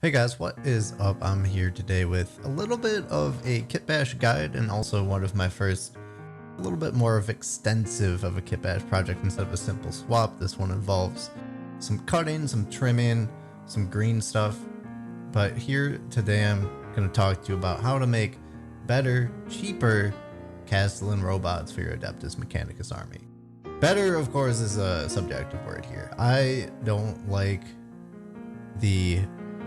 Hey guys, what is up? I'm here today with a little bit of a Kitbash guide and also one of my first, a little bit more of extensive of a Kitbash project instead of a simple swap. This one involves some cutting, some trimming, some green stuff. But here today I'm going to talk to you about how to make better, cheaper Kastelan robots for your Adeptus Mechanicus army. Better, of course, is a subjective word here. I don't like the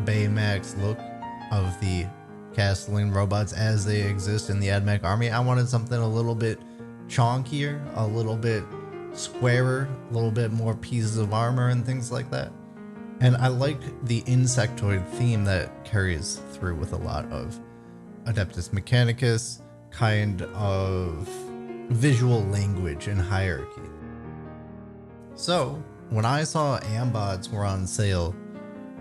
Baymax look of the Kastelan robots as they exist in the AdMech army. I wanted something a little bit chonkier, a little bit squarer, a little bit more pieces of armor and things like that. And I like the insectoid theme that carries through with a lot of Adeptus Mechanicus kind of visual language and hierarchy. So when I saw Ambots were on sale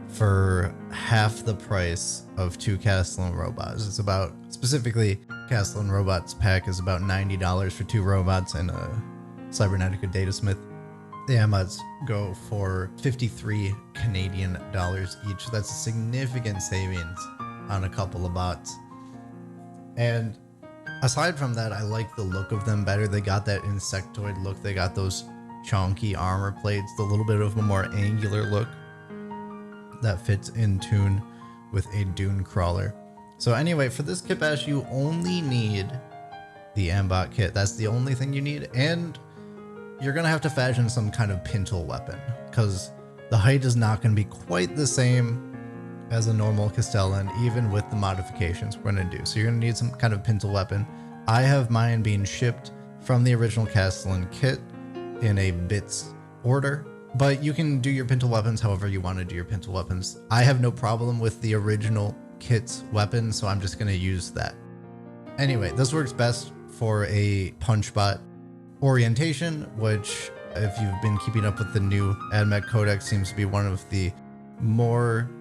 for half the price of 2 Kastelan robots, it's about, specifically Kastelan robots pack is about $90 for 2 robots and a Cybernetica Datasmith. The Ambots go for 53 Canadian dollars each. That's a significant savings on a couple of bots. And aside from that, I like the look of them better. They got that insectoid look. They got those chonky armor plates, the little bit of a more angular look that fits in tune with a dune crawler. So anyway, for this Kitbash, you only need the Ambot kit. That's the only thing you need. And you're going to have to fashion some kind of pintle weapon because the height is not going to be quite the same as a normal Kastelan, even with the modifications we're going to do. So you're going to need some kind of pintle weapon. I have mine being shipped from the original Kastelan kit in a bits order, but you can do your pintle weapons however you want to do your pintle weapons. I have no problem with the original kit's weapon, so I'm just going to use that. Anyway, this works best for a punch bot orientation, which, if you've been keeping up with the new AdMech Codex, seems to be one of the more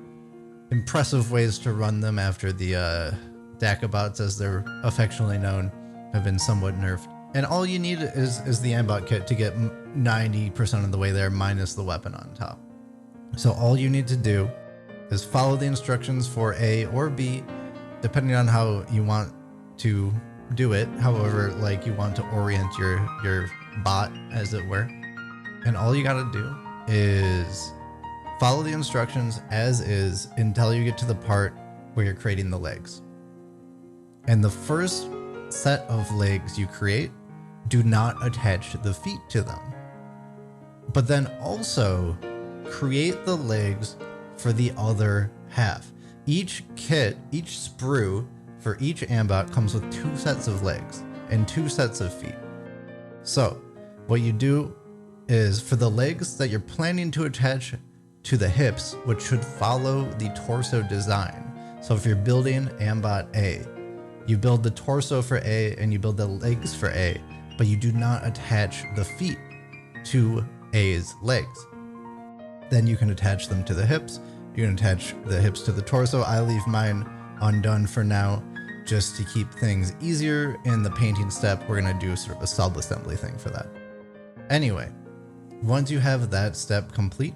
impressive ways to run them after the Dakabots, as they're affectionately known, have been somewhat nerfed. And all you need is the Ambot kit to get 90% of the way there, minus the weapon on top. So all you need to do is follow the instructions for A or B, depending on how you want to do it, however like you want to orient your bot, as it were. And all you gotta do is follow the instructions as is until you get to the part where you're creating the legs. And the first set of legs you create, do not attach the feet to them. But then also create the legs for the other half. Each kit, each sprue for each Ambot comes with 2 sets of legs and 2 sets of feet. So what you do is, for the legs that you're planning to attach to the hips, which should follow the torso design. So if you're building Ambot A, you build the torso for A and you build the legs for A, but you do not attach the feet to A's legs. Then you can attach them to the hips. You can attach the hips to the torso. I leave mine undone for now, just to keep things easier. In the painting step, we're going to do sort of a sub-assembly thing for that. Anyway, once you have that step complete,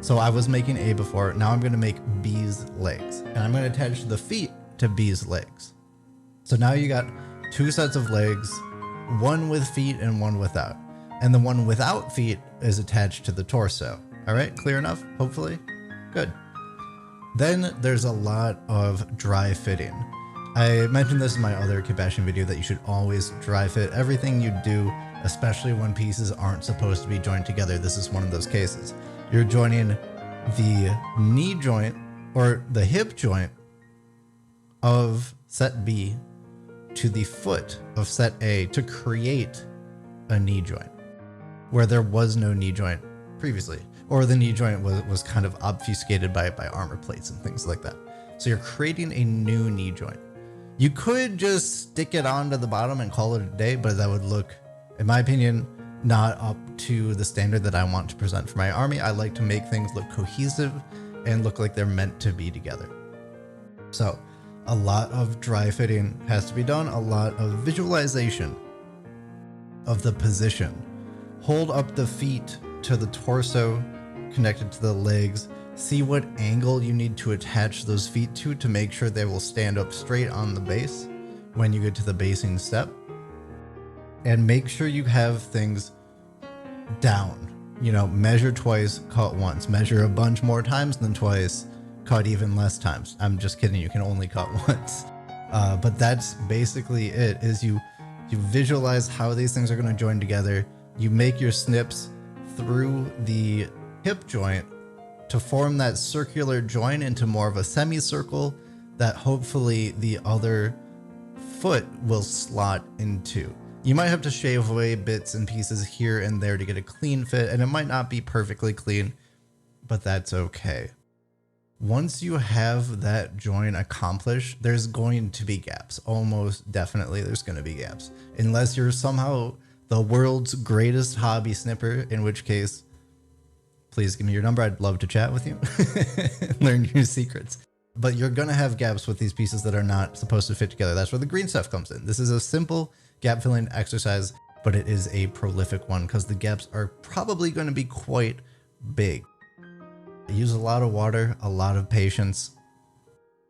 so I was making A before, now I'm going to make B's legs, and I'm going to attach the feet to B's legs. So now you got 2 sets of legs, one with feet and one without. And the one without feet is attached to the torso. All right, clear enough, hopefully? Good. Then there's a lot of dry fitting. I mentioned this in my other Kitbashing video that you should always dry fit everything you do, especially when pieces aren't supposed to be joined together. This is one of those cases. You're joining the knee joint or the hip joint of set B to the foot of set A to create a knee joint where there was no knee joint previously, or the knee joint was kind of obfuscated by armor plates and things like that. So you're creating a new knee joint. You could just stick it onto the bottom and call it a day, but that would look, in my opinion, not up to the standard that I want to present for my army. I like to make things look cohesive and look like they're meant to be together. So a lot of dry fitting has to be done, a lot of visualization of the position. Hold up the feet to the torso, connected to the legs, See what angle you need to attach those feet to make sure they will stand up straight on the base when you get to the basing step. And make sure you have things down. You know, measure twice, cut once. Measure a bunch more times than twice, cut even less times. I'm just kidding, you can only cut once. But that's basically it, is you visualize how these things are going to join together. You make your snips through the hip joint to form that circular joint into more of a semicircle that hopefully the other foot will slot into. You might have to shave away bits and pieces here and there to get a clean fit, and it might not be perfectly clean, but that's okay. Once you have that joint accomplished, there's going to be gaps. Almost definitely there's going to be gaps. Unless you're somehow the world's greatest hobby snipper, in which case, please give me your number. I'd love to chat with you, learn your secrets. But you're going to have gaps with these pieces that are not supposed to fit together. That's where the green stuff comes in. This is a simple gap filling exercise, but it is a prolific one because the gaps are probably going to be quite big. I use a lot of water, a lot of patience.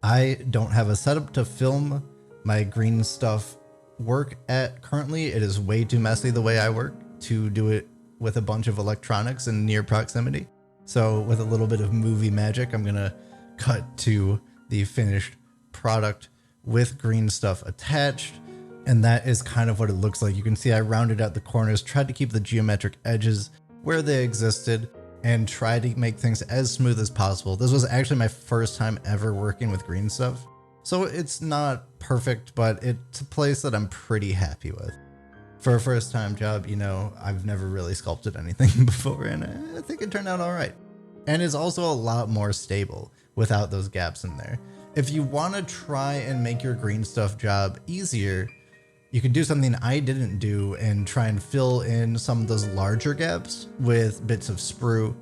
I don't have a setup to film my green stuff work at currently. It is way too messy the way I work to do it with a bunch of electronics in near proximity. So with a little bit of movie magic, I'm gonna cut to the finished product with green stuff attached. And that is kind of what it looks like. You can see I rounded out the corners, tried to keep the geometric edges where they existed, and tried to make things as smooth as possible. This was actually my first time ever working with green stuff. So it's not perfect, but it's a place that I'm pretty happy with. For a first time job, you know, I've never really sculpted anything before, and I think it turned out all right. And it's also a lot more stable without those gaps in there. If you want to try and make your green stuff job easier, you can do something I didn't do and try and fill in some of those larger gaps with bits of sprue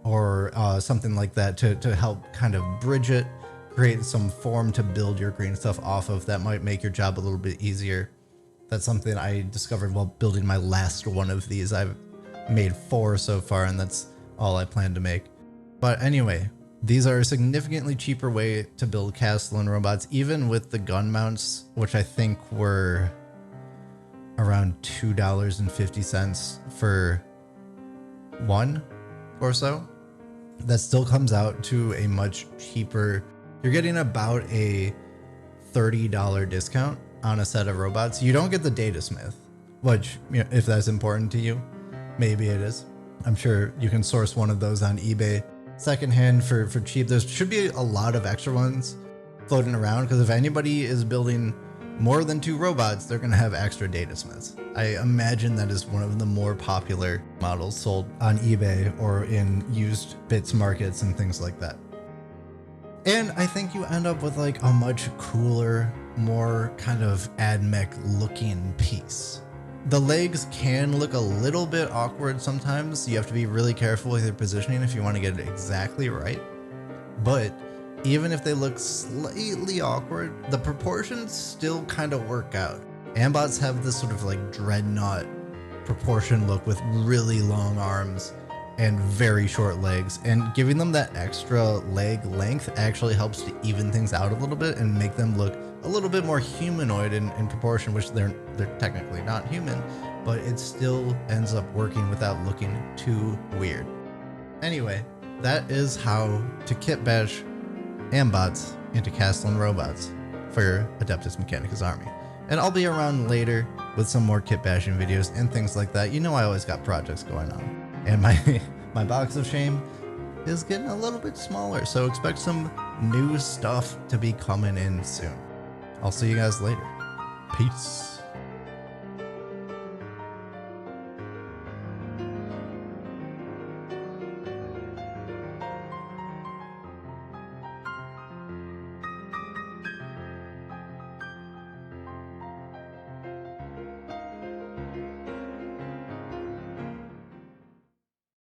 or something like that to help kind of bridge it, create some form to build your green stuff off of that might make your job a little bit easier. That's something I discovered while building my last one of these. I've made 4 so far, and that's all I plan to make. But anyway, these are a significantly cheaper way to build Kastelan robots, even with the gun mounts, which I think were around $2.50 for one or so. That still comes out to a much cheaper. You're getting about a $30 discount on a set of robots. You don't get the data smith, which, you know, if that's important to you, maybe it is. I'm sure you can source one of those on eBay secondhand for cheap. There should be a lot of extra ones floating around, because if anybody is building more than 2 robots, they're going to have extra data smiths. I imagine that is one of the more popular models sold on eBay or in used bits markets and things like that. And I think you end up with like a much cooler, more kind of AdMech looking piece. The legs can look a little bit awkward sometimes. You have to be really careful with your positioning if you want to get it exactly right. But even if they look slightly awkward, the proportions still kind of work out. Ambots have this sort of like dreadnought proportion look with really long arms and very short legs, and giving them that extra leg length actually helps to even things out a little bit and make them look a little bit more humanoid in proportion, which they're technically not human, but it still ends up working without looking too weird. Anyway, that is how to kitbash Ambots into Kastelan robots for your Adeptus Mechanicus army. And I'll be around later with some more kit bashing videos and things like that. You know I always got projects going on. And my box of shame is getting a little bit smaller, so expect some new stuff to be coming in soon. I'll see you guys later. Peace.